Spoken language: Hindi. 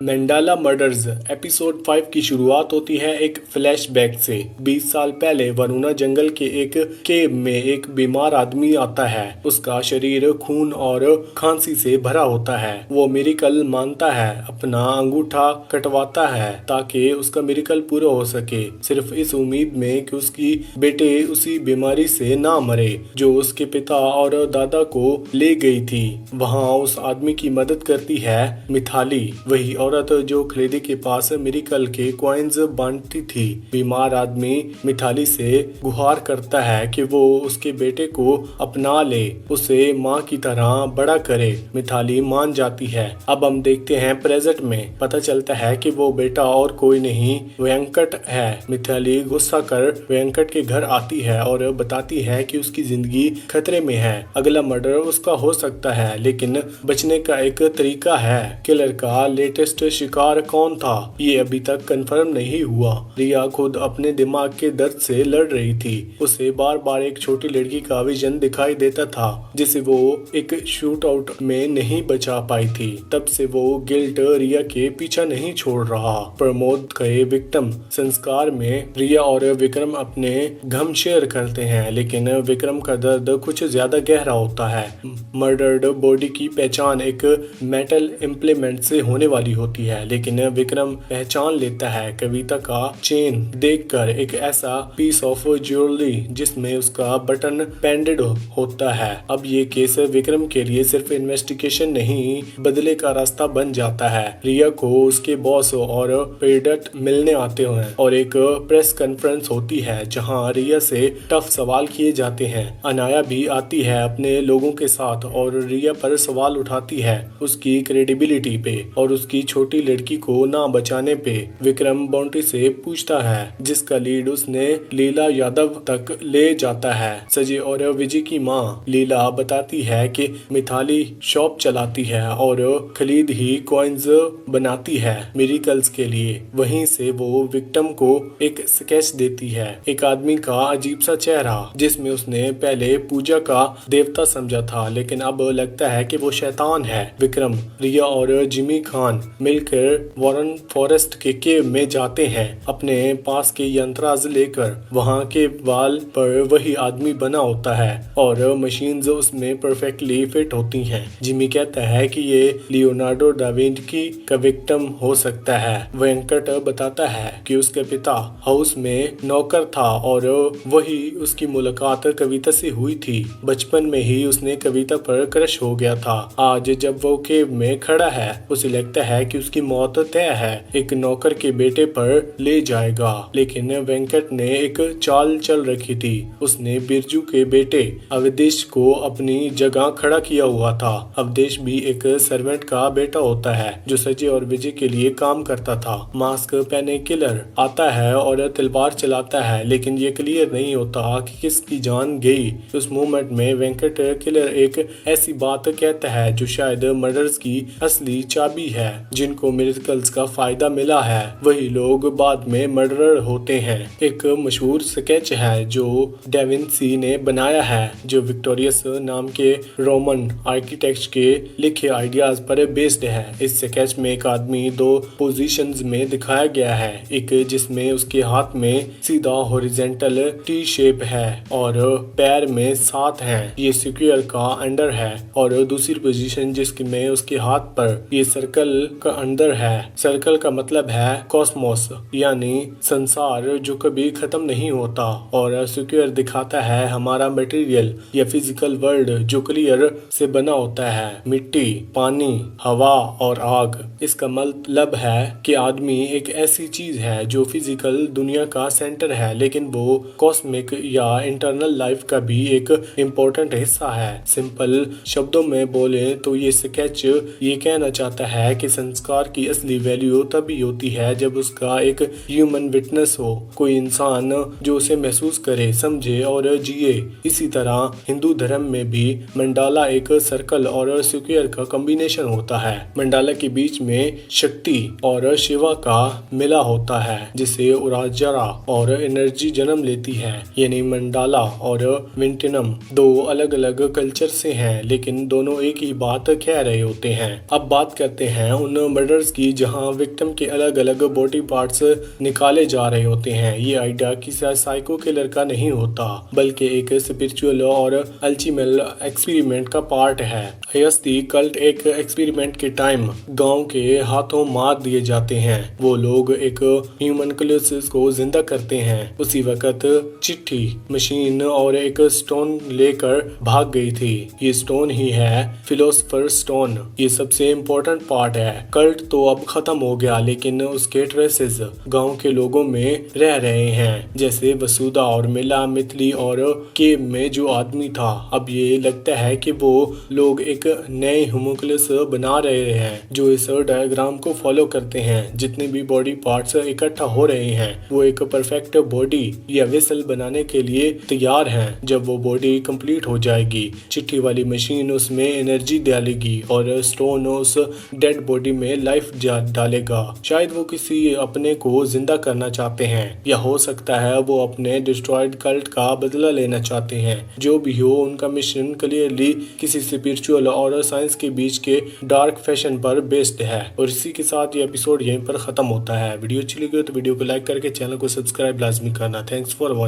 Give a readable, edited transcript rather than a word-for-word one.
मंडाला मर्डर्स एपिसोड 5 की शुरुआत होती है एक फ्लैशबैक से। 20 साल पहले वरुणा जंगल के एक केव में एक बीमार आदमी आता है। उसका शरीर खून और खांसी से भरा होता है। वो मिरेकल मानता है, अपना अंगूठा कटवाता है ताकि उसका मिरेकल पूरा हो सके, सिर्फ इस उम्मीद में कि उसकी बेटे उसी बीमारी से ना मरे जो उसके पिता और दादा को ले गई थी। वहाँ उस आदमी की मदद करती है मिथाली, वही औरत जो खरीदी के पास मिरेकल के कॉइन्स बांटती थी। बीमार आदमी मिथाली से गुहार करता है कि वो उसके बेटे को अपना ले, उसे माँ की तरह बड़ा करे। मिथाली मान जाती है। अब हम देखते हैं प्रेजेंट में। पता चलता है कि वो बेटा और कोई नहीं वेंकट है। मिथाली गुस्सा कर वेंकट के घर आती है और बताती है कि उसकी जिंदगी खतरे में है। अगला मर्डर उसका हो सकता है, लेकिन बचने का एक तरीका है। किलर का लेटेस्ट शिकार कौन था, ये अभी तक कंफर्म नहीं हुआ। रिया खुद अपने दिमाग के दर्द से लड़ रही थी। उसे बार बार एक छोटी लड़की का विजन दिखाई देता था जिसे वो एक शूट आउट में नहीं बचा पाई थी। तब से वो गिल्ट रिया के पीछा नहीं छोड़ रहा। प्रमोद के विक्टिम संस्कार में रिया और विक्रम अपने गम शेयर करते हैं, लेकिन विक्रम का दर्द कुछ ज्यादा गहरा होता है। मर्डर्ड बॉडी की पहचान एक मेटल इम्प्लीमेंट से होने वाली होती है, लेकिन विक्रम पहचान लेता है कविता का चेन देखकर, एक ऐसा पीस ऑफ ज्वेलरी जिसमें उसका बटन पेंडेड होता है। अब ये केस विक्रम के लिए सिर्फ इन्वेस्टिगेशन नहीं, बदले का रास्ता बन जाता है। रिया को उसके बॉस और पेडट मिलने आते हैं और एक प्रेस कॉन्फ्रेंस होती है जहां रिया से टफ सवाल किए जाते हैं। अनाया भी आती है अपने लोगों के साथ और रिया पर सवाल उठाती है उसकी क्रेडिबिलिटी पे और उसकी छोटी लड़की को ना बचाने पे। विक्रम बाउंड्री से पूछता है जिसका लीड उसने लीला यादव तक ले जाता है। सजय और विजय की माँ लीला बताती है कि मिथाली शॉप चलाती है और खलीद ही कॉइन्स बनाती है मिरेकल्स के लिए। वहीं से वो विक्टिम को एक स्केच देती है, एक आदमी का अजीब सा चेहरा जिसमें उसने पहले पूजा का देवता समझा था, लेकिन अब लगता है कि वो शैतान है। विक्रम, रिया और जिमी खान मिलकर वॉरेन फॉरेस्ट के केव में जाते हैं अपने पास के यंत्राज लेकर। वहाँ के वाल पर वही आदमी बना होता है और मशीन्स उसमें परफेक्टली फिट होती हैं। जिमी कहता है कि ये लियोनार्डो दा विंची का विक्टिम हो सकता है। वेंकट बताता है कि उसके पिता हाउस में नौकर था और वही उसकी मुलाकात कविता से हुई थी। बचपन में ही उसने कविता पर क्रश हो गया था। आज जब वो केव में खड़ा है उसे लगता है कि उसकी मौत तय है, एक नौकर के बेटे पर ले जाएगा। लेकिन वेंकट ने एक चाल चल रखी थी। उसने बिरजू के बेटे अवधेश को अपनी जगह खड़ा किया हुआ था। अवधेश भी एक सर्वेंट का बेटा होता है जो सजय और विजय के लिए काम करता था। मास्क पहने किलर आता है और तलवार चलाता है, लेकिन ये क्लियर नहीं होता कि किसकी जान गई। उस मोमेंट में वेंकट किलर एक ऐसी बात कहता है जो शायद मर्डर्स की असली चाबी है। जिनको मिरेकल्स का फायदा मिला है वही लोग बाद में मर्डरर होते हैं। एक मशहूर स्केच है जो डेविंसी ने बनाया है जो विक्टोरियस नाम के रोमन आर्किटेक्ट के लिखे आइडियाज पर बेस्ड है। इस स्केच में एक आदमी दो पोजीशंस में दिखाया गया है, एक जिसमें उसके हाथ में सीधा हॉरिजॉन्टल टी शेप है और पैर में 7 हैं, ये स्क्वायर का अंडर है, और दूसरी पोजीशन जिसमें उसके हाथ पर ये सर्कल का अंदर है। सर्कल का मतलब है कॉस्मोस, यानी संसार जो कभी खत्म नहीं होता, और स्क्वायर दिखाता है हमारा मटेरियल या फिजिकल वर्ल्ड जो क्लियर से बना होता है, मिट्टी, पानी, हवा और आग। इसका मतलब है कि आदमी एक ऐसी चीज है जो फिजिकल दुनिया का सेंटर है, लेकिन वो कॉस्मिक या इंटरनल लाइफ का भी एक इम्पोर्टेंट हिस्सा है। सिंपल शब्दों में बोले तो ये स्केच ये कहना चाहता है कि संस्कार की असली वैल्यू तभी होती है जब उसका एक ह्यूमन विटनेस हो, कोई इंसान जो उसे महसूस करे, समझे और जिए। इसी तरह हिंदू धर्म में भी मंडाला एक सर्कल और स्क्वायर का कॉम्बिनेशन होता है। मंडाला के बीच में शक्ति और शिवा का मिला होता है जिसे उराजरा और एनर्जी जन्म लेती है। यानी मंडाला और विंटिनम दो अलग अलग कल्चर से हैं, लेकिन दोनों एक ही बात कह रहे होते हैं। अब बात करते हैं उन मर्डर्स की जहां विक्टिम के अलग अलग बॉडी पार्ट्स निकाले जा रहे होते हैं। ये आइडिया किसी साइको किलर का नहीं होता बल्कि एक स्पिरिचुअल और अल्चीमल एक्सपेरिमेंट का पार्ट है। अयस्ती कल्ट एक एक्सपेरिमेंट के टाइम गांव के हाथों मार दिए जाते हैं। वो लोग एक ह्यूमनकुलस को जिंदा करते हैं। उसी वक्त चिट्ठी मशीन और एक स्टोन लेकर भाग गई थी। ये स्टोन ही है फिलोसफर स्टोन। ये सबसे इम्पोर्टेंट पार्ट है। कल्ट तो अब खत्म हो गया लेकिन उसके ट्रेसेस गांव के लोगों में रह रहे हैं, जैसे वसुधा और मिला, मिथली और केव में जो आदमी था। अब ये लगता है कि वो लोग एक नए होमुकलस बना रहे हैं जो इस डायग्राम को फॉलो करते हैं। जितने भी बॉडी पार्ट्स इकट्ठा हो रहे हैं वो एक परफेक्ट बॉडी या वेसल बनाने के लिए तैयार हैं। जब वो बॉडी कंप्लीट हो जाएगी, चिट्ठी वाली मशीन उसमें एनर्जी डालेगी और स्टोन उस डेड बॉडी में लाइफ डालेगा। शायद वो किसी अपने को जिंदा करना चाहते हैं या हो सकता है वो अपने डिस्ट्रॉयड कल्ट का बदला लेना चाहते हैं। जो भी हो, उनका मिशन क्लियरली किसी स्पिरिचुअल और साइंस के बीच के डार्क फैशन पर बेस्ड है। और इसी के साथ ये एपिसोड यहीं पर खत्म होता है। वीडियो अच्छी लगी हो तो वीडियो को लाइक करके चैनल को सब्सक्राइब लाजमी करना। Thanks for watching.